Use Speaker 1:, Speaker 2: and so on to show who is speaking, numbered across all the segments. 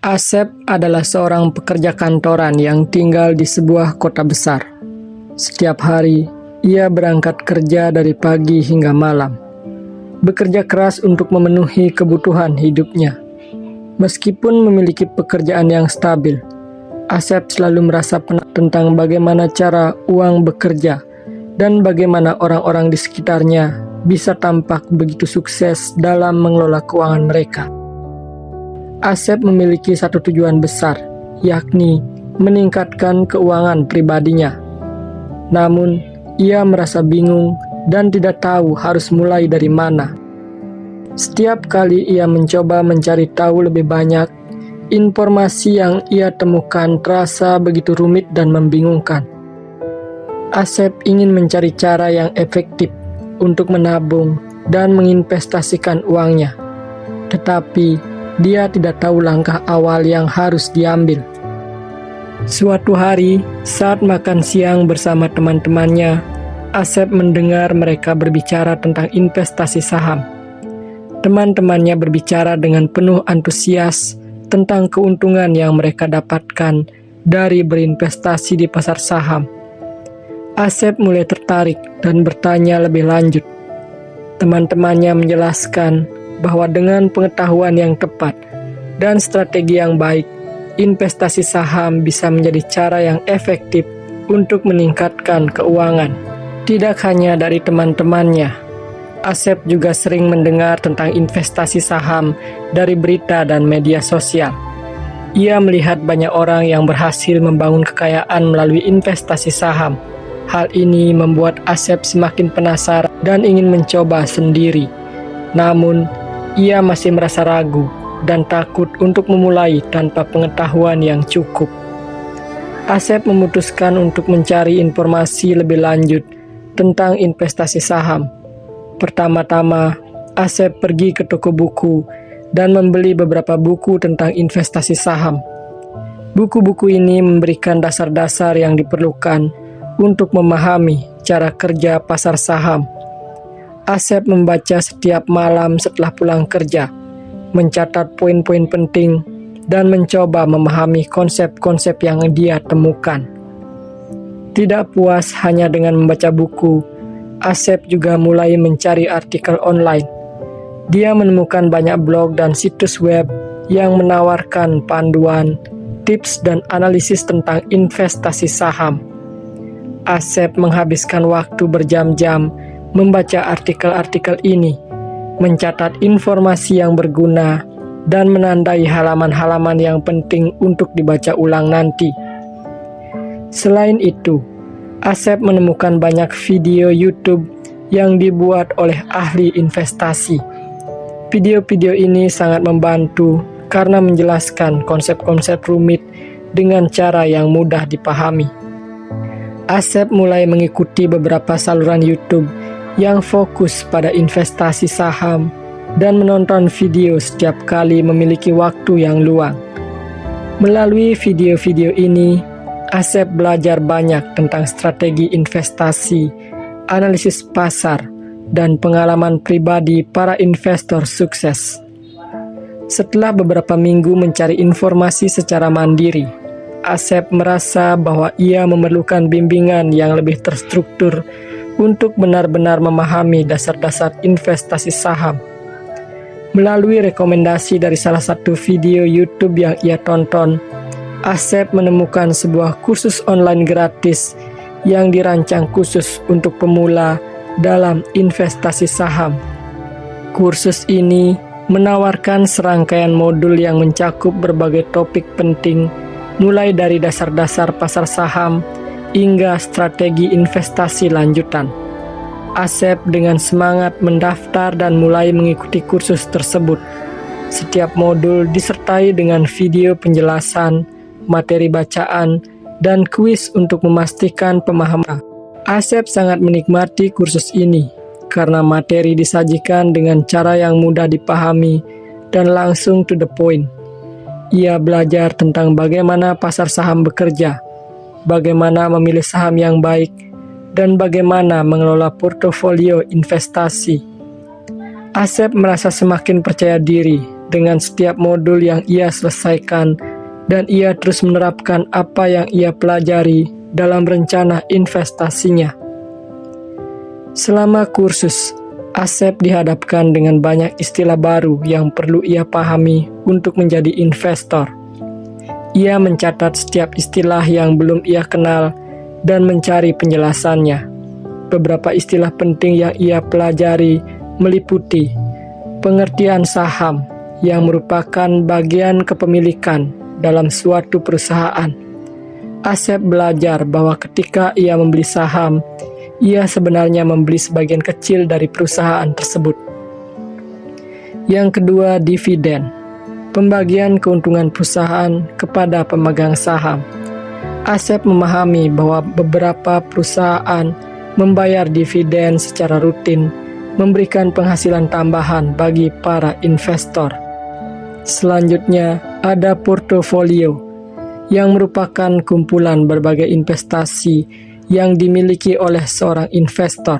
Speaker 1: Asep adalah seorang pekerja kantoran yang tinggal di sebuah kota besar. Setiap hari, ia berangkat kerja dari pagi hingga malam, bekerja keras untuk memenuhi kebutuhan hidupnya. Meskipun memiliki pekerjaan yang stabil, Asep selalu merasa penat tentang bagaimana cara uang bekerja dan bagaimana orang-orang di sekitarnya bisa tampak begitu sukses dalam mengelola keuangan mereka. Asep memiliki satu tujuan besar, yakni meningkatkan keuangan pribadinya. Namun, ia merasa bingung dan tidak tahu harus mulai dari mana. Setiap kali ia mencoba mencari tahu lebih banyak, informasi yang ia temukan terasa begitu rumit dan membingungkan. Asep ingin mencari cara yang efektif untuk menabung dan menginvestasikan uangnya. Tetapi, dia tidak tahu langkah awal yang harus diambil. Suatu hari, saat makan siang bersama teman-temannya, Asep mendengar mereka berbicara tentang investasi saham. Teman-temannya berbicara dengan penuh antusias tentang keuntungan yang mereka dapatkan dari berinvestasi di pasar saham. Asep mulai tertarik dan bertanya lebih lanjut. Teman-temannya menjelaskan bahwa dengan pengetahuan yang tepat dan strategi yang baik, investasi saham bisa menjadi cara yang efektif untuk meningkatkan keuangan. Tidak hanya dari teman-temannya, Asep juga sering mendengar tentang investasi saham dari berita dan media sosial. Ia melihat banyak orang yang berhasil membangun kekayaan melalui investasi saham. Hal ini membuat Asep semakin penasaran dan ingin mencoba sendiri. Namun, ia masih merasa ragu dan takut untuk memulai tanpa pengetahuan yang cukup. Asep memutuskan untuk mencari informasi lebih lanjut tentang investasi saham. Pertama-tama, Asep pergi ke toko buku dan membeli beberapa buku tentang investasi saham. Buku-buku ini memberikan dasar-dasar yang diperlukan untuk memahami cara kerja pasar saham. Asep membaca setiap malam setelah pulang kerja, mencatat poin-poin penting, dan mencoba memahami konsep-konsep yang dia temukan. Tidak puas hanya dengan membaca buku, Asep juga mulai mencari artikel online. Dia menemukan banyak blog dan situs web yang menawarkan panduan, tips, dan analisis tentang investasi saham. Asep menghabiskan waktu berjam-jam membaca artikel-artikel ini, mencatat informasi yang berguna, dan menandai halaman-halaman yang penting untuk dibaca ulang nanti. Selain itu, Asep menemukan banyak video YouTube yang dibuat oleh ahli investasi. Video-video ini sangat membantu karena menjelaskan konsep-konsep rumit dengan cara yang mudah dipahami. Asep mulai mengikuti beberapa saluran YouTube yang fokus pada investasi saham dan menonton video setiap kali memiliki waktu yang luang. Melalui video-video ini, Asep belajar banyak tentang strategi investasi, analisis pasar, dan pengalaman pribadi para investor sukses. Setelah beberapa minggu mencari informasi secara mandiri, Asep merasa bahwa ia memerlukan bimbingan yang lebih terstruktur untuk benar-benar memahami dasar-dasar investasi saham. Melalui rekomendasi dari salah satu video YouTube yang ia tonton, Asep menemukan sebuah kursus online gratis yang dirancang khusus untuk pemula dalam investasi saham. Kursus ini menawarkan serangkaian modul yang mencakup berbagai topik penting, mulai dari dasar-dasar pasar saham hingga strategi investasi lanjutan. Asep dengan semangat mendaftar dan mulai mengikuti kursus tersebut. Setiap modul disertai dengan video penjelasan, materi bacaan, dan kuis untuk memastikan pemahaman. Asep sangat menikmati kursus ini karena materi disajikan dengan cara yang mudah dipahami dan langsung to the point. Ia belajar tentang bagaimana pasar saham bekerja, bagaimana memilih saham yang baik, dan bagaimana mengelola portofolio investasi. Asep merasa semakin percaya diri dengan setiap modul yang ia selesaikan, dan ia terus menerapkan apa yang ia pelajari dalam rencana investasinya. Selama kursus, Asep dihadapkan dengan banyak istilah baru yang perlu ia pahami untuk menjadi investor. Ia mencatat setiap istilah yang belum ia kenal dan mencari penjelasannya. Beberapa istilah penting yang ia pelajari meliputi pengertian saham yang merupakan bagian kepemilikan dalam suatu perusahaan. Asep belajar bahwa ketika ia membeli saham, ia sebenarnya membeli sebagian kecil dari perusahaan tersebut. Yang kedua, dividen, pembagian keuntungan perusahaan kepada pemegang saham. Asep memahami bahwa beberapa perusahaan membayar dividen secara rutin, memberikan penghasilan tambahan bagi para investor. Selanjutnya, ada portofolio, yang merupakan kumpulan berbagai investasi yang dimiliki oleh seorang investor.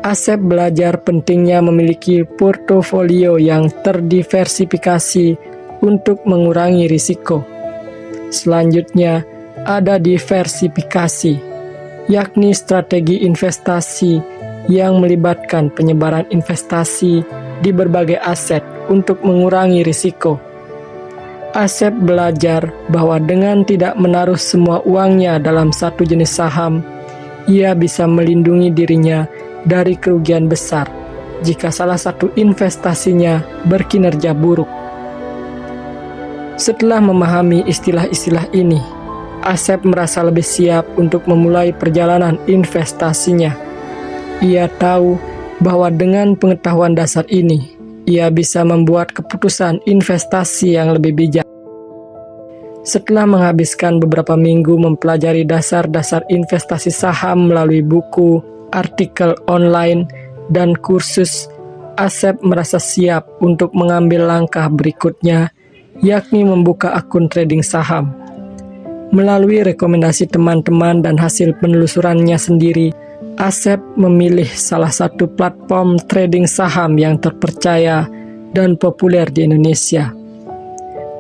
Speaker 1: Asep belajar pentingnya memiliki portofolio yang terdiversifikasi untuk mengurangi risiko. Selanjutnya, ada diversifikasi, yakni strategi investasi yang melibatkan penyebaran investasi di berbagai aset untuk mengurangi risiko. Asep belajar bahwa dengan tidak menaruh semua uangnya dalam satu jenis saham, ia bisa melindungi dirinya dari kerugian besar jika salah satu investasinya berkinerja buruk. Setelah memahami istilah-istilah ini, Asep merasa lebih siap untuk memulai perjalanan investasinya. Ia tahu bahwa dengan pengetahuan dasar ini, ia bisa membuat keputusan investasi yang lebih bijak. Setelah menghabiskan beberapa minggu mempelajari dasar-dasar investasi saham melalui buku, artikel online, dan kursus, Asep merasa siap untuk mengambil langkah berikutnya, yakni membuka akun trading saham. Melalui rekomendasi teman-teman dan hasil penelusurannya sendiri, Asep memilih salah satu platform trading saham yang terpercaya dan populer di Indonesia.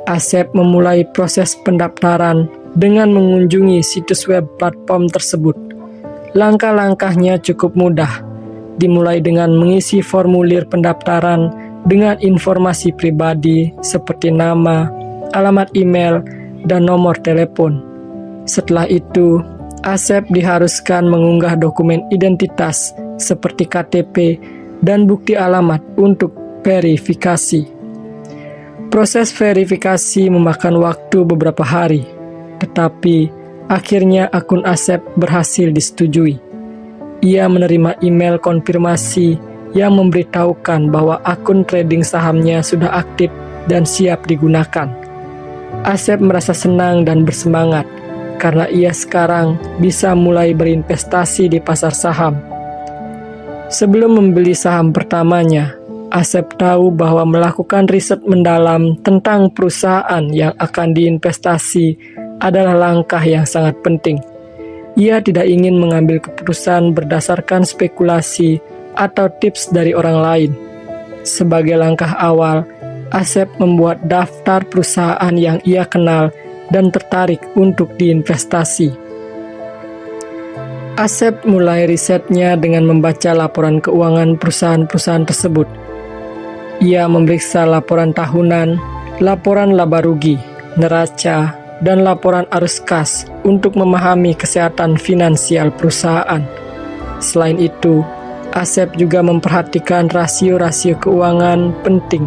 Speaker 1: Asep memulai proses pendaftaran dengan mengunjungi situs web platform tersebut. Langkah-langkahnya cukup mudah, dimulai dengan mengisi formulir pendaftaran dengan informasi pribadi seperti nama, alamat email, dan nomor telepon. Setelah itu, Asep diharuskan mengunggah dokumen identitas seperti KTP dan bukti alamat untuk verifikasi. Proses verifikasi memakan waktu beberapa hari, tetapi akhirnya akun Asep berhasil disetujui. Ia menerima email konfirmasi yang memberitahukan bahwa akun trading sahamnya sudah aktif dan siap digunakan. Asep merasa senang dan bersemangat karena ia sekarang bisa mulai berinvestasi di pasar saham. Sebelum membeli saham pertamanya, Asep tahu bahwa melakukan riset mendalam tentang perusahaan yang akan diinvestasi adalah langkah yang sangat penting. Ia tidak ingin mengambil keputusan berdasarkan spekulasi atau tips dari orang lain. Sebagai langkah awal, Asep membuat daftar perusahaan yang ia kenal dan tertarik untuk diinvestasi. Asep mulai risetnya dengan membaca laporan keuangan perusahaan-perusahaan tersebut. Ia memeriksa laporan tahunan, laporan laba rugi, neraca, dan laporan arus kas untuk memahami kesehatan finansial perusahaan. Selain itu, Asep juga memperhatikan rasio-rasio keuangan penting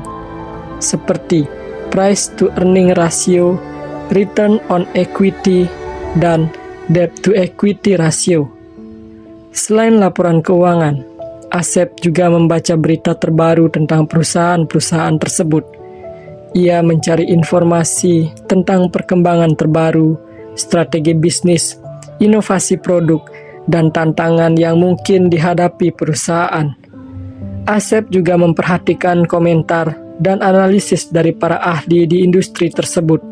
Speaker 1: seperti price to earning ratio, return on equity, dan debt to equity ratio. Selain laporan keuangan, Asep juga membaca berita terbaru tentang perusahaan-perusahaan tersebut. Ia mencari informasi tentang perkembangan terbaru, strategi bisnis, inovasi produk, dan tantangan yang mungkin dihadapi perusahaan. Asep juga memperhatikan komentar dan analisis dari para ahli di industri tersebut.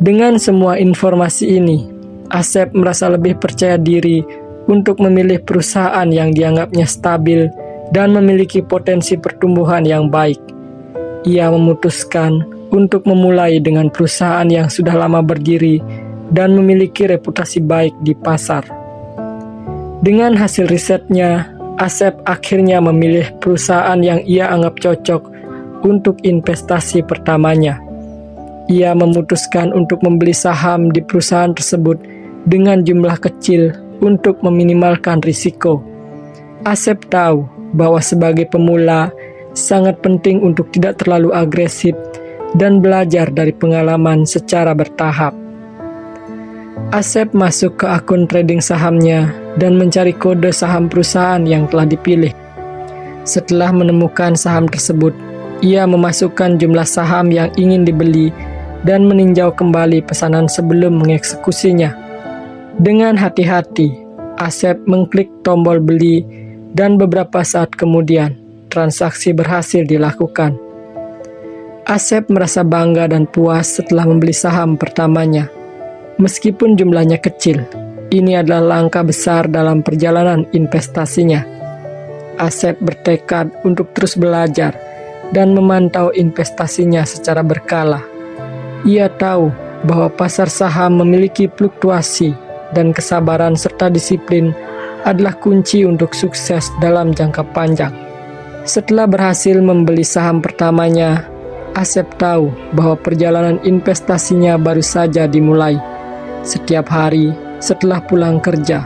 Speaker 1: Dengan semua informasi ini, Asep merasa lebih percaya diri untuk memilih perusahaan yang dianggapnya stabil dan memiliki potensi pertumbuhan yang baik. ia memutuskan untuk memulai dengan perusahaan yang sudah lama berdiri dan memiliki reputasi baik di pasar. Dengan hasil risetnya, Asep akhirnya memilih perusahaan yang ia anggap cocok untuk investasi pertamanya. Ia memutuskan untuk membeli saham di perusahaan tersebut dengan jumlah kecil untuk meminimalkan risiko. Asep tahu bahwa sebagai pemula, sangat penting untuk tidak terlalu agresif dan belajar dari pengalaman secara bertahap. Asep masuk ke akun trading sahamnya dan mencari kode saham perusahaan yang telah dipilih. Setelah menemukan saham tersebut, ia memasukkan jumlah saham yang ingin dibeli dan meninjau kembali pesanan sebelum mengeksekusinya. Dengan hati-hati, Asep mengklik tombol beli dan beberapa saat kemudian, transaksi berhasil dilakukan. Asep merasa bangga dan puas setelah membeli saham pertamanya. Meskipun jumlahnya kecil, ini adalah langkah besar dalam perjalanan investasinya. Asep bertekad untuk terus belajar dan memantau investasinya secara berkala. Ia tahu bahwa pasar saham memiliki fluktuasi dan kesabaran serta disiplin adalah kunci untuk sukses dalam jangka panjang. Setelah berhasil membeli saham pertamanya, Asep tahu bahwa perjalanan investasinya baru saja dimulai. Setiap hari setelah pulang kerja,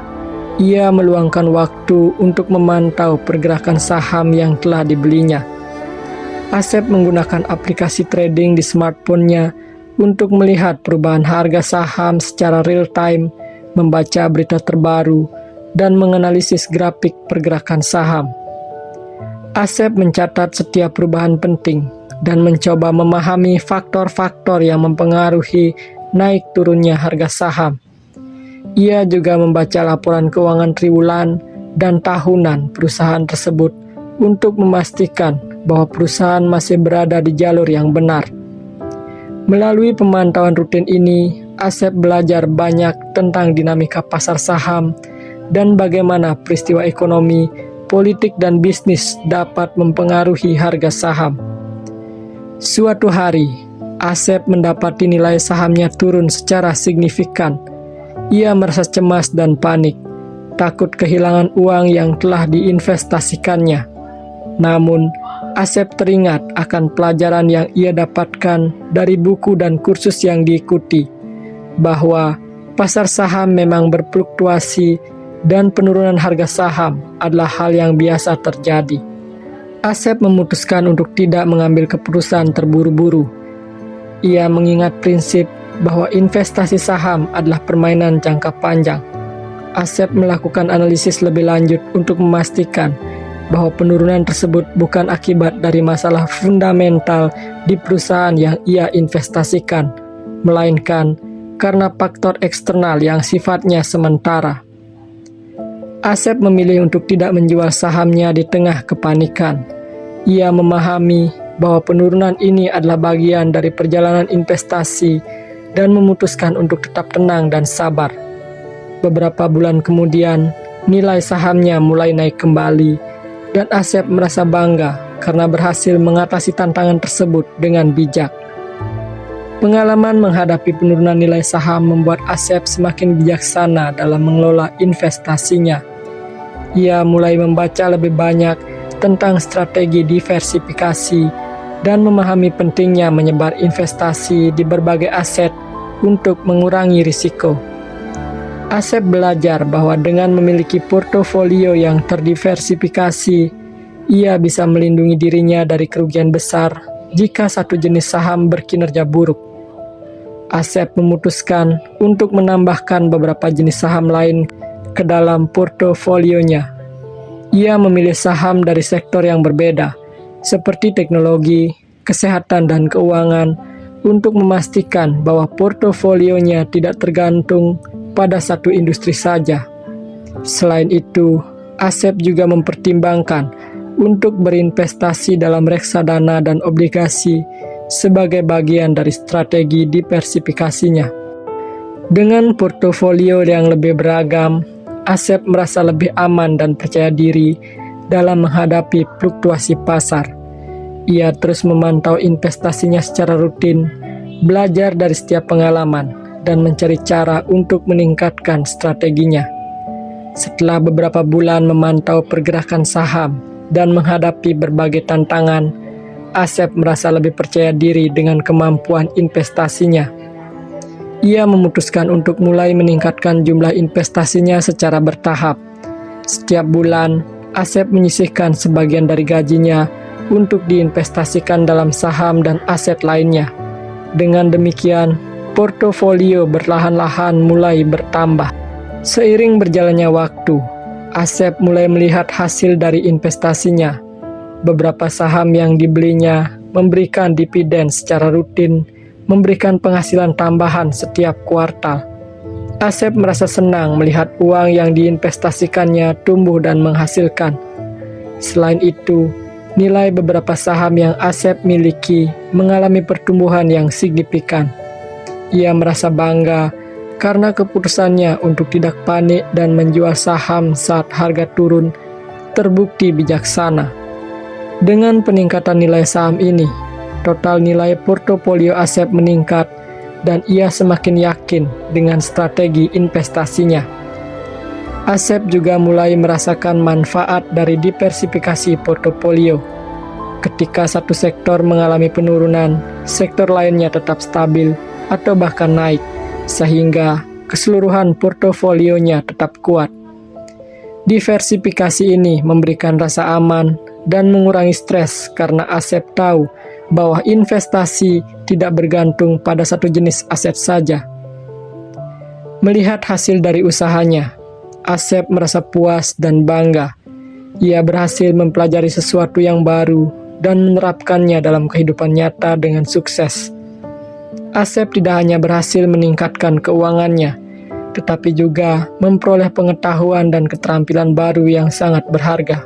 Speaker 1: ia meluangkan waktu untuk memantau pergerakan saham yang telah dibelinya. Asep menggunakan aplikasi trading di smartphone-nya untuk melihat perubahan harga saham secara real-time, membaca berita terbaru, dan menganalisis grafik pergerakan saham. Asep mencatat setiap perubahan penting dan mencoba memahami faktor-faktor yang mempengaruhi naik turunnya harga saham. Ia juga membaca laporan keuangan triwulan dan tahunan perusahaan tersebut untuk memastikan bahwa perusahaan masih berada di jalur yang benar. Melalui pemantauan rutin ini, Asep belajar banyak tentang dinamika pasar saham dan bagaimana peristiwa ekonomi, politik, dan bisnis dapat mempengaruhi harga saham. Suatu hari, Asep mendapati nilai sahamnya turun secara signifikan. Ia merasa cemas dan panik, takut kehilangan uang yang telah diinvestasikannya. Namun, Asep teringat akan pelajaran yang ia dapatkan dari buku dan kursus yang diikuti, bahwa pasar saham memang berfluktuasi dan penurunan harga saham adalah hal yang biasa terjadi. Asep memutuskan untuk tidak mengambil keputusan terburu-buru. Ia mengingat prinsip bahwa investasi saham adalah permainan jangka panjang. Asep melakukan analisis lebih lanjut untuk memastikan bahwa penurunan tersebut bukan akibat dari masalah fundamental di perusahaan yang ia investasikan, melainkan karena faktor eksternal yang sifatnya sementara. Asep memilih untuk tidak menjual sahamnya di tengah kepanikan. Ia memahami bahwa penurunan ini adalah bagian dari perjalanan investasi dan memutuskan untuk tetap tenang dan sabar. Beberapa bulan kemudian, nilai sahamnya mulai naik kembali dan Asep merasa bangga karena berhasil mengatasi tantangan tersebut dengan bijak. Pengalaman menghadapi penurunan nilai saham membuat Asep semakin bijaksana dalam mengelola investasinya. Ia mulai membaca lebih banyak tentang strategi diversifikasi dan memahami pentingnya menyebar investasi di berbagai aset untuk mengurangi risiko. Asep belajar bahwa dengan memiliki portofolio yang terdiversifikasi, ia bisa melindungi dirinya dari kerugian besar jika satu jenis saham berkinerja buruk. Asep memutuskan untuk menambahkan beberapa jenis saham lain ke dalam portofolionya. Ia memilih saham dari sektor yang berbeda, seperti teknologi, kesehatan, dan keuangan, untuk memastikan bahwa portofolionya tidak tergantung pada satu industri saja. Selain itu, Asep juga mempertimbangkan untuk berinvestasi dalam reksadana dan obligasi sebagai bagian dari strategi diversifikasinya. Dengan portofolio yang lebih beragam, Asep merasa lebih aman dan percaya diri dalam menghadapi fluktuasi pasar. Ia terus memantau investasinya secara rutin, belajar dari setiap pengalaman, dan mencari cara untuk meningkatkan strateginya. Setelah beberapa bulan memantau pergerakan saham dan menghadapi berbagai tantangan, Asep merasa lebih percaya diri dengan kemampuan investasinya. Ia memutuskan untuk mulai meningkatkan jumlah investasinya secara bertahap. Setiap bulan, Asep menyisihkan sebagian dari gajinya untuk diinvestasikan dalam saham dan aset lainnya. Dengan demikian, portofolio berlahan-lahan mulai bertambah. Seiring berjalannya waktu, Asep mulai melihat hasil dari investasinya. Beberapa saham yang dibelinya memberikan dividen secara rutin, memberikan penghasilan tambahan setiap kuartal. Asep merasa senang melihat uang yang diinvestasikannya tumbuh dan menghasilkan. Selain itu, nilai beberapa saham yang Asep miliki mengalami pertumbuhan yang signifikan. Ia merasa bangga karena keputusannya untuk tidak panik dan menjual saham saat harga turun terbukti bijaksana. Dengan peningkatan nilai saham ini, total nilai portofolio Asep meningkat dan ia semakin yakin dengan strategi investasinya. Asep juga mulai merasakan manfaat dari diversifikasi portofolio. Ketika satu sektor mengalami penurunan, sektor lainnya tetap stabil atau bahkan naik, sehingga keseluruhan portofolionya tetap kuat. Diversifikasi ini memberikan rasa aman dan mengurangi stres karena Asep tahu bahwa investasi tidak bergantung pada satu jenis aset saja. Melihat hasil dari usahanya, Asep merasa puas dan bangga. Ia berhasil mempelajari sesuatu yang baru dan menerapkannya dalam kehidupan nyata dengan sukses. Asep tidak hanya berhasil meningkatkan keuangannya, tetapi juga memperoleh pengetahuan dan keterampilan baru yang sangat berharga.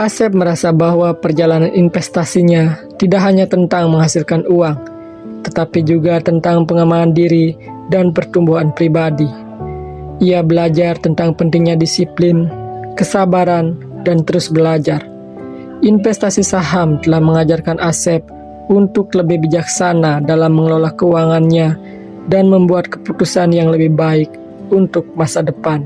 Speaker 1: Asep merasa bahwa perjalanan investasinya tidak hanya tentang menghasilkan uang, tetapi juga tentang pengembangan diri dan pertumbuhan pribadi. Ia belajar tentang pentingnya disiplin, kesabaran, dan terus belajar. Investasi saham telah mengajarkan Asep untuk lebih bijaksana dalam mengelola keuangannya dan membuat keputusan yang lebih baik untuk masa depan.